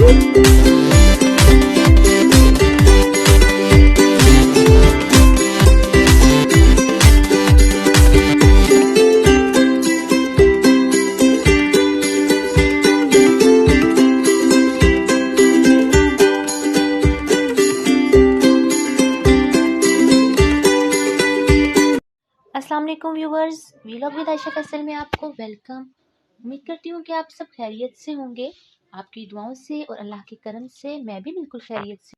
अस्सलाम वालेकुम viewers, vlog with Ayesha Faisal में आपको वेलकम। उम्मीद करती हूँ कि आप सब खैरियत से होंगे। आपकी दुआओं से और अल्लाह के करम से मैं भी बिल्कुल खैरियत से।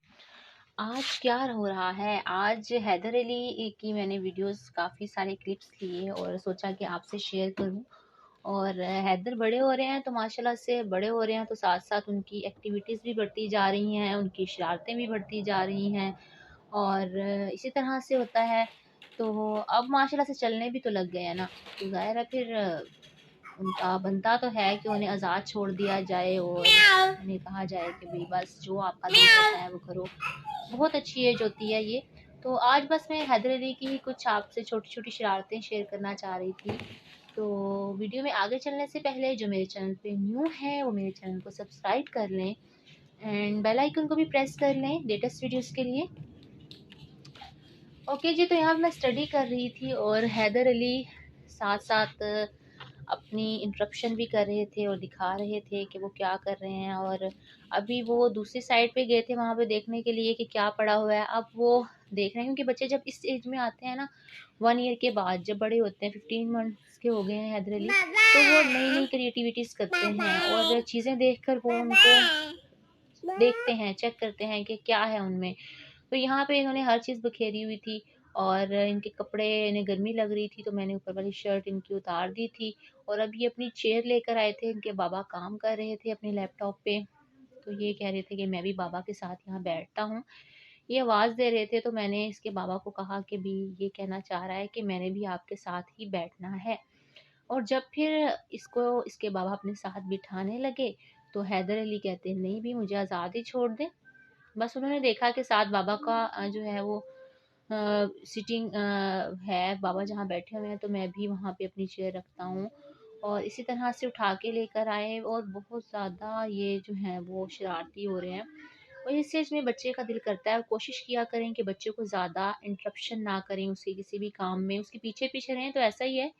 आज क्या हो रहा है, आज हैदर अली की मैंने वीडियोस काफ़ी सारे क्लिप्स लिए और सोचा कि आपसे शेयर करूँ। और हैदर बड़े हो रहे हैं तो माशाल्लाह से बड़े हो रहे हैं, तो साथ साथ उनकी एक्टिविटीज़ भी बढ़ती जा रही हैं, उनकी शरारतें भी बढ़ती जा रही हैं और इसी तरह से होता है। तो अब माशाल्लाह से चलने भी तो लग गए हैं ना, तो ज़ाहिर है फिर उनका बनता तो है कि उन्हें आज़ाद छोड़ दिया जाए और उन्हें कहा जाए कि भाई बस जो आपका दिल करता है वो करो। बहुत अच्छी एज होती है ये। तो आज बस मैं हैदर अली की ही कुछ आपसे छोटी छोटी शरारतें शेयर करना चाह रही थी। तो वीडियो में आगे चलने से पहले जो मेरे चैनल पे न्यू है वो मेरे चैनल को सब्सक्राइब कर लें एंड बेल आइकन को भी प्रेस कर लें लेटेस्ट वीडियोस के लिए। ओके जी, तो यहाँ मैं स्टडी कर रही थी और हैदर अली साथ साथ अपनी इंटरप्शन भी कर रहे थे और दिखा रहे थे कि वो क्या कर रहे हैं। और अभी वो दूसरी साइड पे गए थे वहाँ पे देखने के लिए कि क्या पड़ा हुआ है। अब वो देख रहे हैं क्योंकि बच्चे जब इस एज में आते हैं ना, 1 ईयर के बाद जब बड़े होते हैं, 15 मंथ्स के हो गए हैं हैदर अली, तो वो नई नई क्रिएटिविटीज़ करते हैं और चीज़ें देख कर वो उनको देखते हैं, चेक करते हैं कि क्या है उनमें। तो यहाँ पे इन्होंने हर चीज़ बखेरी हुई थी और इनके कपड़े, इन्हें गर्मी लग रही थी तो मैंने ऊपर वाली शर्ट इनकी उतार दी थी। और अब ये अपनी चेयर लेकर आए थे, इनके बाबा काम कर रहे थे अपने लैपटॉप पे, तो ये कह रहे थे कि मैं भी बाबा के साथ यहाँ बैठता हूँ। ये आवाज़ दे रहे थे तो मैंने इसके बाबा को कहा कि भी ये कहना चाह रहा है कि मैंने भी आपके साथ ही बैठना है। और जब फिर इसको इसके बाबा अपने साथ बिठाने लगे तो हैदर अली कहते नहीं भी मुझे आज़ादी छोड़ दे। बस उन्होंने देखा कि साथ बाबा का जो है वो सिटिंग है, बाबा जहाँ बैठे हुए हैं, तो मैं भी वहाँ पे अपनी चेयर रखता हूँ और इसी तरह से उठा के लेकर आए। और बहुत ज़्यादा ये जो है वो शरारती हो रहे हैं और इस स्टेज में बच्चे का दिल करता है। कोशिश किया करें कि बच्चे को ज़्यादा इंटरप्शन ना करें उसके किसी भी काम में, उसके पीछे पीछे रहें। तो ऐसा ही है,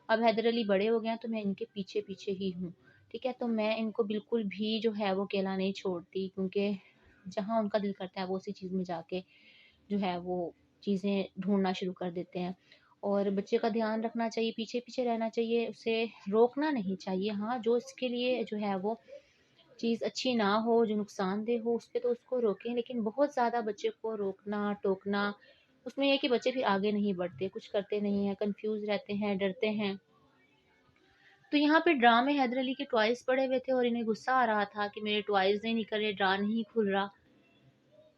अब हैदर अली बड़े हो गए हैं तो मैं इनके पीछे पीछे ही हूँ, ठीक है। तो मैं इनको बिल्कुल भी जो है वो अकेला नहीं छोड़ती, क्योंकि जहाँ उनका दिल करता है वो उसी चीज़ में जाके जो है वो चीज़ें ढूँढना शुरू कर देते हैं। और बच्चे का ध्यान रखना चाहिए, पीछे-पीछे रहना चाहिए, उसे रोकना नहीं चाहिए। हाँ, जो इसके लिए जो है वो चीज़ अच्छी ना हो, जो नुकसानदेह हो, उस पे तो उसको रोकें, लेकिन बहुत ज़्यादा बच्चे को रोकना, टोकना, उसमें ये है कि बच्चे फिर आगे नहीं बढ़ते, कुछ करते नहीं हैं, कन्फ्यूज़ रहते हैं, डरते हैं। तो यहाँ पे ड्रा में हैदर अली के टॉयज़ पड़े हुए थे और इन्हें गुस्सा आ रहा था कि मेरे टॉयज़ नहीं निकल रहे, ड्रा नहीं खुल रहा।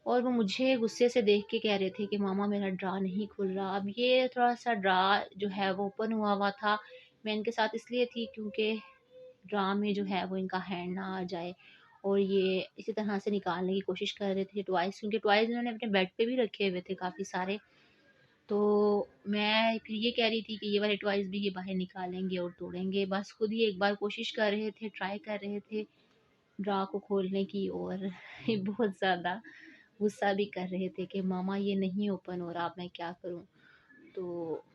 और वो मुझे गुस्से से देख के कह रहे थे कि मामा मेरा ड्रा नहीं खुल रहा। अब ये थोड़ा-सा ड्रा जो है वो ओपन हुआ हुआ था। मैं इनके साथ इसलिए थी क्योंकि ड्रा में जो है वो इनका हैंड ना आ जाए और ये इसी तरह से निकालने की कोशिश कर रहे थे टॉयज़, क्योंकि टॉयज़ इन्होंने अपने बेड पे भी रखे हुए थे काफ़ी सारे। तो मैं फिर ये कह रही थी कि ये वाले टॉयज़ भी ये बाहर निकालेंगे और तोड़ेंगे। बस खुद ही एक बार कोशिश कर रहे थे, ट्राई कर रहे थे ड्रा को खोलने की और ये बहुत ज़्यादा गुस्सा भी कर रहे थे कि मामा ये नहीं ओपन हो रहा, अब मैं क्या करूँ? तो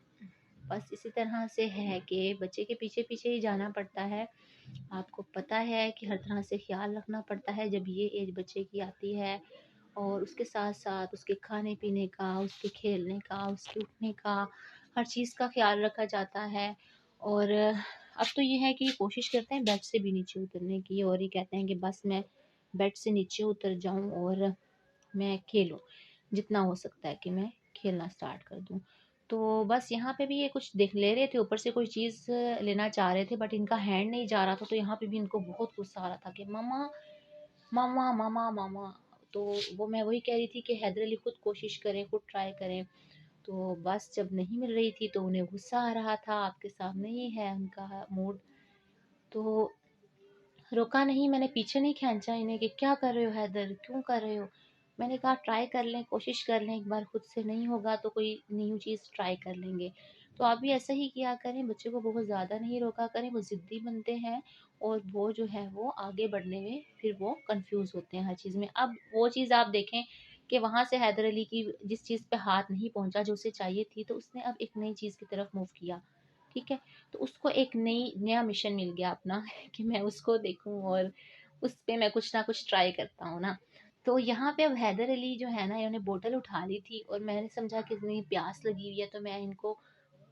बस इसी तरह से है कि बच्चे के पीछे-पीछे ही जाना पड़ता है। आपको पता है कि हर तरह से ख़्याल रखना पड़ता है जब ये एज बच्चे की आती है और उसके साथ-साथ उसके खाने-पीने का, उसके खेलने का, उसके उठने का, हर चीज़ का ख़्याल रखा जाता है। और अब तो ये है कि कोशिश करते हैं बेड से भी नीचे उतरने की और ये कहते हैं कि बस मैं बेड से नीचे उतर जाऊँ और मैं खेलूँ, जितना हो सकता है कि मैं खेलना स्टार्ट कर दूँ। तो बस यहाँ पे भी ये कुछ देख ले रहे थे, ऊपर से कोई चीज़ लेना चाह रहे थे बट इनका हैंड नहीं जा रहा था, तो यहाँ पे भी इनको बहुत गुस्सा आ रहा था कि मम्मा, मम्मा, मम्मा, मम्मा। तो वो मैं वही कह रही थी कि हैदर अली खुद कोशिश करें, खुद ट्राई करें। तो बस जब नहीं मिल रही थी तो उन्हें गुस्सा आ रहा था, आपके सामने ही है उनका मूड। तो रोका नहीं, मैंने पीछे नहीं खींचा इन्हें कि क्या कर रहे हो हैदर, क्यों कर रहे हो? मैंने कहा ट्राई कर लें, कोशिश कर लें एक बार, खुद से नहीं होगा तो कोई न्यू चीज़ ट्राई कर लेंगे। तो आप भी ऐसा ही किया करें, बच्चे को बहुत ज़्यादा नहीं रोका करें, वो ज़िद्दी बनते हैं और वो जो है वो आगे बढ़ने में फिर वो कन्फ्यूज़ होते हैं हर चीज़ में। अब वो चीज़ आप देखें कि वहाँ से हैदर अली की जिस चीज़ पे हाथ नहीं पहुँचा जो उसे चाहिए थी, तो उसने अब एक नई चीज़ की तरफ मूव किया, ठीक है? तो उसको एक नया मिशन मिल गया अपना कि मैं उसको देखूँ और उस पे मैं कुछ ना कुछ ट्राई करता हूँ ना। तो यहाँ पे अब हैदर अली जो है ना, इन्होंने बोतल उठा ली थी और मैंने समझा कि इतनी प्यास लगी हुई है, तो मैं इनको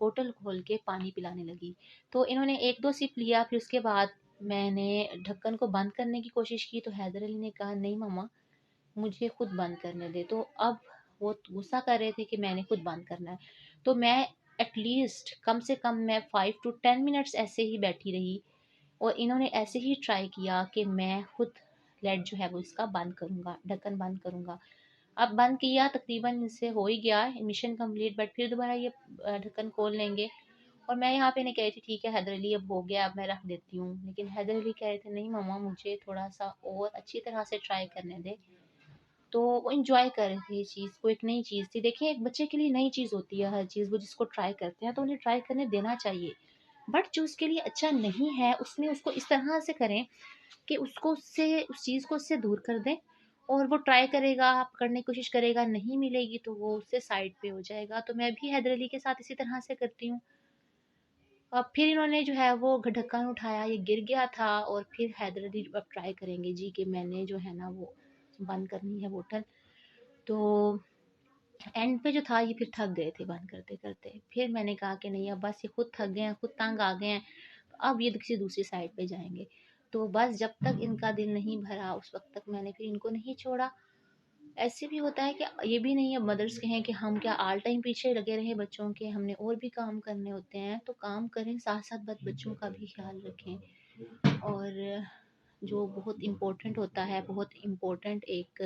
बोतल खोल के पानी पिलाने लगी। तो इन्होंने 1-2 सिप लिया, फिर उसके बाद मैंने ढक्कन को बंद करने की कोशिश की, तो हैदर अली ने कहा, नहीं मम्मा, मुझे खुद बंद करने दे। तो अब वो गुस्सा कर रहे थे कि मैंने खुद बंद करना है। तो मैं एटलीस्ट कम से कम मैं 5 टू 10 मिनट्स ऐसे ही बैठी रही और इन्होंने ऐसे ही ट्राई किया कि मैं खुद लेड जो है वो इसका बंद करूँगा, ढक्कन बंद करूँगा। अब बंद किया, तकरीबन इनसे हो ही गया मिशन कंप्लीट, बट फिर दोबारा ये ढक्कन खोल लेंगे और मैं यहाँ पे नहीं कह रही थी ठीक है हैदर अली अब हो गया, अब मैं रख देती हूँ, लेकिन हैदर अली कह रहे थे नहीं मम्मा, मुझे थोड़ा सा और अच्छी तरह से ट्राई करने दे। तो वो इंजॉय कर रहे थे इस चीज़ को, एक नई चीज़ थी। देखिए एक बच्चे के लिए नई चीज़ होती है हर चीज़, वो जिसको ट्राई करते हैं तो उन्हें ट्राई करने देना चाहिए, बट जो उसके लिए अच्छा नहीं है उसमें उसको इस तरह से करें कि उसको उससे उस चीज़ को उससे दूर कर दें और वो ट्राई करेगा, पकड़ने की कोशिश करेगा, नहीं मिलेगी तो वो उससे साइड पे हो जाएगा। तो मैं भी हैदर अली के साथ इसी तरह से करती हूँ। अब फिर इन्होंने जो है वो ढक्कन उठाया, ये गिर गया था और फिर हैदर अली अब ट्राई करेंगे जी कि मैंने जो है ना वो बंद करनी है बोतल। तो एंड पे जो था ये फिर थक गए थे बंद करते-करते। फिर मैंने कहा कि नहीं अब बस ये खुद थक गए हैं, खुद तंग आ गए हैं, अब ये किसी दूसरी साइड पे जाएँगे। तो बस जब तक इनका दिल नहीं भरा उस वक़्त तक मैंने फिर इनको नहीं छोड़ा। ऐसे भी होता है कि ये भी नहीं है मदर्स कहें कि हम क्या ऑल टाइम पीछे लगे रहें बच्चों के, हमने और भी काम करने होते हैं, तो काम करें साथ-साथ बच्चों का भी ख्याल रखें। और जो बहुत इम्पोर्टेंट होता है, बहुत इम्पोर्टेंट एक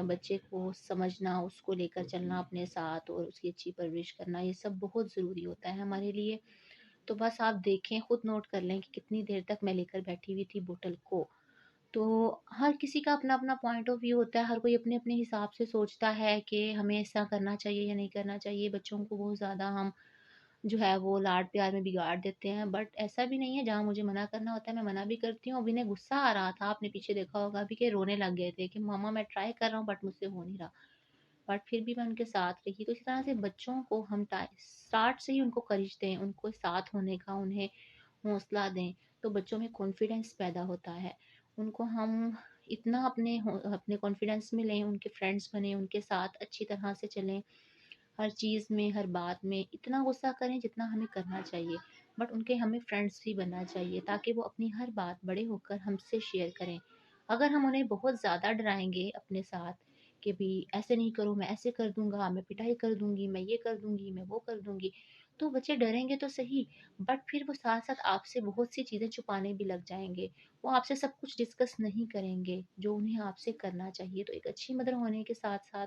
बच्चे को समझना, उसको लेकर चलना अपने साथ और उसकी अच्छी परवरिश करना, ये सब बहुत ज़रूरी होता है हमारे लिए। तो बस आप देखें, खुद नोट कर लें कि कितनी देर तक मैं लेकर बैठी हुई थी बोतल को। तो हर किसी का अपना-अपना पॉइंट ऑफ व्यू होता है, हर कोई अपने-अपने हिसाब से सोचता है कि हमें ऐसा करना चाहिए या नहीं करना चाहिए। बच्चों को बहुत ज़्यादा हम जो है वो लाड प्यार में बिगाड़ देते हैं, बट ऐसा भी नहीं है, जहाँ मुझे मना करना होता है मैं मना भी करती हूँ। अभी इन्हें गुस्सा आ रहा था, आपने पीछे देखा होगा अभी कि रोने लग गए थे कि मम्मा मैं ट्राई कर रहा हूँ बट मुझसे हो नहीं रहा। बट फिर भी मैं उनके साथ रही। तो इस तरह से बच्चों को हम स्टार्ट से ही उनको करेज दें, उनको साथ होने का उन्हें हौसला दें, तो बच्चों में कॉन्फिडेंस पैदा होता है। उनको हम इतना अपने कॉन्फिडेंस में लें, उनके फ्रेंड्स बने, उनके साथ अच्छी तरह से चलें, हर चीज़ में, हर बात में इतना गुस्सा करें जितना हमें करना चाहिए, बट उनके हमें फ्रेंड्स भी बनना चाहिए ताकि वो अपनी हर बात बड़े होकर हमसे शेयर करें। अगर हम उन्हें बहुत ज़्यादा डराएँगे अपने साथ कि भी ऐसे नहीं करो, मैं ऐसे कर दूँगा, मैं पिटाई कर दूँगी, मैं ये कर दूँगी, मैं वो कर दूँगी, तो बच्चे डरेंगे तो सही, बट फिर वो साथ-साथ आपसे बहुत सी चीज़ें छुपाने भी लग जाएँगे। वो आपसे सब कुछ डिस्कस नहीं करेंगे, जो उन्हें आपसे करना चाहिए। तो एक अच्छी मदर होने के साथ-साथ,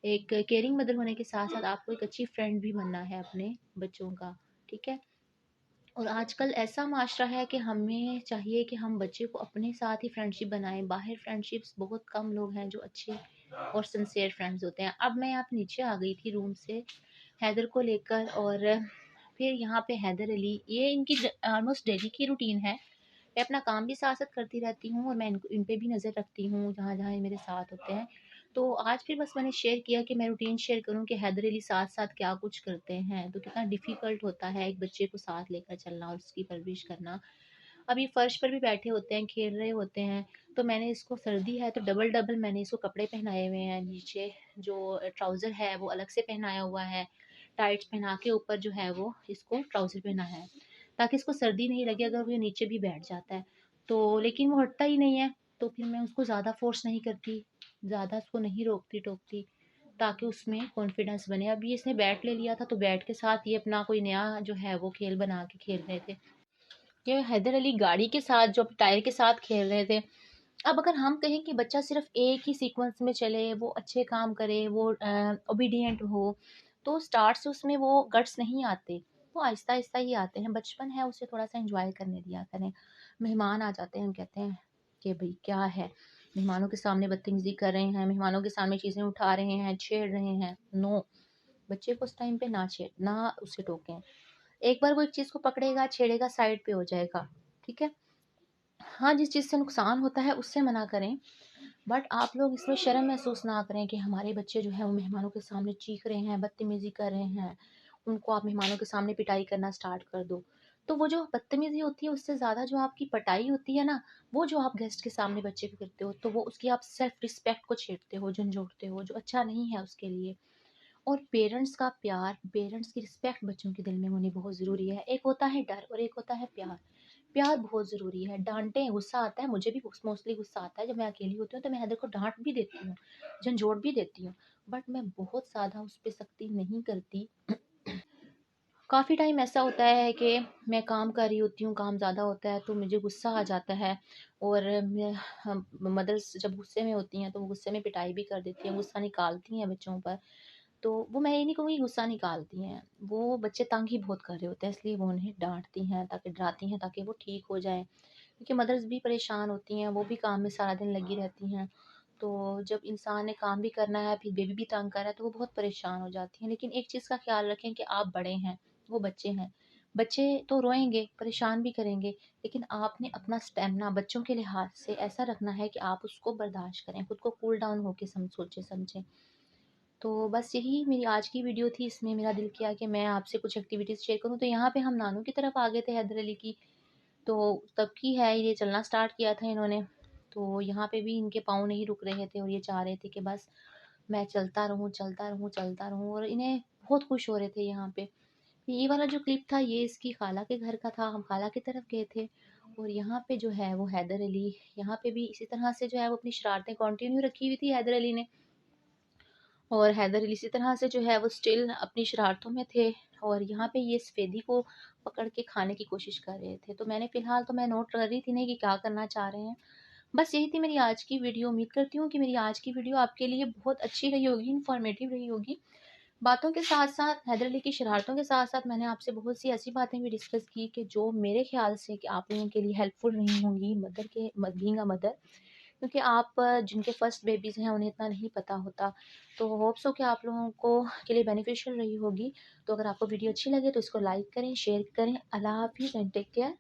एक केयरिंग मदर होने के साथ-साथ आपको एक अच्छी फ्रेंड भी बनना है अपने बच्चों का, ठीक है? और आजकल ऐसा माशरा है कि हमें चाहिए कि हम बच्चे को अपने साथ ही फ्रेंडशिप बनाएँ, बाहर फ्रेंडशिप्स बहुत कम लोग हैं जो अच्छे और सिंसियर फ्रेंड्स होते हैं। अब मैं यहाँ पे नीचे आ गई थी रूम से हैदर को लेकर और फिर यहाँ पे हैदर अली, ये इनकी ऑलमोस्ट डेली की रूटीन है। मैं अपना काम भी साथ-साथ करती रहती हूँ और मैं इन पे भी नज़र रखती हूँ जहाँ-जहाँ ये मेरे साथ होते हैं। तो आज फिर बस मैंने शेयर किया कि मैं रूटीन शेयर करूँ कि हैदर अली साथ-साथ क्या कुछ करते हैं, तो कितना डिफ़िकल्ट होता है एक बच्चे को साथ लेकर चलना और उसकी परवरिश करना। अभी फर्श पर भी बैठे होते हैं, खेल रहे होते हैं, तो मैंने इसको सर्दी है तो डबल-डबल मैंने इसको कपड़े पहनाए हुए हैं। नीचे जो ट्राउज़र है वो अलग से पहनाया हुआ है, टाइट्स पहना के ऊपर जो है वो इसको ट्राउज़र पहनाया है, ताकि इसको सर्दी नहीं लगे अगर वो ये नीचे भी बैठ जाता है। तो लेकिन वो हटता ही नहीं है, तो फिर मैं उसको ज़्यादा फ़ोर्स नहीं करती, ज़्यादा उसको नहीं रोकती-टोकती, ताकि उसमें कॉन्फिडेंस बने। अभी इसने बैट ले लिया था, तो बैट के साथ ये अपना कोई नया जो है वो खेल बना के खेल रहे थे। ये हैदर अली गाड़ी के साथ जो टायर के साथ खेल रहे थे। अब अगर हम कहें कि बच्चा सिर्फ एक ही सीक्वेंस में चले, वो अच्छे काम करे, वो ओबीडिएंट हो, तो स्टार्ट से उसमें वो गट्स नहीं आते, वो आहिस्ता-आहिस्ता ही आते हैं। बचपन है, उसे थोड़ा-सा एन्जॉय करने दिया करें। मेहमान आ जाते हैं, हम कहते हैं कि भई क्या है, मेहमानों के सामने बदतमीज़ी कर रहे हैं, मेहमानों के सामने चीज़ें उठा रहे हैं, छेड़ रहे हैं, नो। बच्चे को उस टाइम पे ना उसे टोकें। एक बार वो एक चीज़ को पकड़ेगा, छेड़ेगा, साइड पे हो जाएगा, ठीक है? हाँ, जिस चीज़ से नुकसान होता है उससे मना करें, बट आप लोग इसमें शर्म महसूस ना करें कि हमारे बच्चे जो है वो मेहमानों के सामने चीख रहे हैं, बदतमीज़ी कर रहे हैं, उनको आप मेहमानों के सामने पिटाई करना स्टार्ट कर दो। तो वो जो बदतमीज़ी होती है उससे ज़्यादा जो आपकी पिटाई होती है ना, वो जो आप गेस्ट के सामने बच्चे को करते हो, तो वो उसकी आप सेल्फ रिस्पेक्ट को छेड़ते हो, झंझोड़ते हो, जो अच्छा नहीं है उसके लिए। और पेरेंट्स का प्यार, पेरेंट्स की रिस्पेक्ट बच्चों के दिल में होनी बहुत ज़रूरी है। एक होता है डर और एक होता है प्यार। प्यार बहुत ज़रूरी है। डाँटें, गुस्सा आता है, मुझे भी मोस्टली गुस्सा आता है जब मैं अकेली होती हूँ, तो मैं हैदर को डाँट भी देती हूँ, झंझोड़ भी देती हूँ, बट मैं बहुत ज़्यादा उस पे सख्ती नहीं करती। काफ़ी टाइम ऐसा होता है कि मैं काम कर रही होती हूँ, काम ज़्यादा होता है तो मुझे गुस्सा आ जाता है, और मदर्स जब गुस्से में होती हैं तो वो गुस्से में पिटाई भी कर देती हैं, गुस्सा निकालती हैं बच्चों पर। तो वो मैं ये नहीं कहूँगी गुस्सा निकालती हैं, वो बच्चे तंग ही बहुत कर रहे होते हैं इसलिए वो उन्हें डाँटती हैं, ताकि डराती हैं ताकि वो ठीक हो जाएँ। क्योंकि मदर्स भी परेशान होती हैं, वो भी काम में सारा दिन लगी रहती हैं। तो जब इंसान ने काम भी करना है, फिर बेबी भी तंग कर रहा है, तो वो बहुत परेशान हो जाती हैं। लेकिन एक चीज़ का ख़्याल रखें कि आप बड़े हैं, वो बच्चे हैं। बच्चे तो रोएँगे, परेशान भी करेंगे, लेकिन आपने अपना स्टेमिना बच्चों के लिहाज़ से ऐसा रखना है कि आप उसको बर्दाश्त करें, खुद को कूल डाउन होके सोचें-समझें। तो बस यही मेरी आज की वीडियो थी, इसमें मेरा दिल किया कि मैं आपसे कुछ एक्टिविटीज़ शेयर करूँ। तो यहाँ पे हम नानू की तरफ आ गए थे हैदर अली की, तो तब की है ये, चलना स्टार्ट किया था इन्होंने। तो यहाँ पे भी इनके पाँव नहीं रुक रहे थे और ये चाह रहे थे कि बस मैं चलता रहूँ, चलता रहूँ, चलता रहूँ, और इन्हें बहुत खुश हो रहे थे यहाँ पे। ये वाला जो क्लिप था ये इसकी खाला के घर का था, हम खाला की तरफ गए थे, और यहाँ पे जो है वो हैदर अली, यहाँ पे भी इसी तरह से जो है वो अपनी शरारतें कंटिन्यू रखी हुई थी हैदर अली ने। और हैदर अली इसी तरह से जो है वो स्टिल अपनी शरारतों में थे, और यहाँ पे ये सफ़ेदी को पकड़ के खाने की कोशिश कर रहे थे। तो मैंने फ़िलहाल तो मैं नोट कर रही थी नहीं कि क्या करना चाह रहे हैं। बस यही थी मेरी आज की वीडियो। उम्मीद करती हूँ कि मेरी आज की वीडियो आपके लिए बहुत अच्छी रही होगी, इन्फॉर्मेटिव रही होगी। बातों के साथ-साथ हैदर अली की शरारतों के साथ-साथ मैंने आपसे बहुत सी ऐसी बातें भी डिस्कस की कि जो मेरे ख़्याल से कि आप लोगों के लिए हेल्पफुल रही होंगी बीइंग अ मदर। क्योंकि आप जिनके फर्स्ट बेबीज़ हैं उन्हें इतना नहीं पता होता। तो होप सो कि आप लोगों को के लिए बेनिफिशियल रही होगी। तो अगर आपको वीडियो अच्छी लगे तो इसको लाइक करें, शेयर करें। अल्लाह हाफ़िज़ एंड टेक केयर।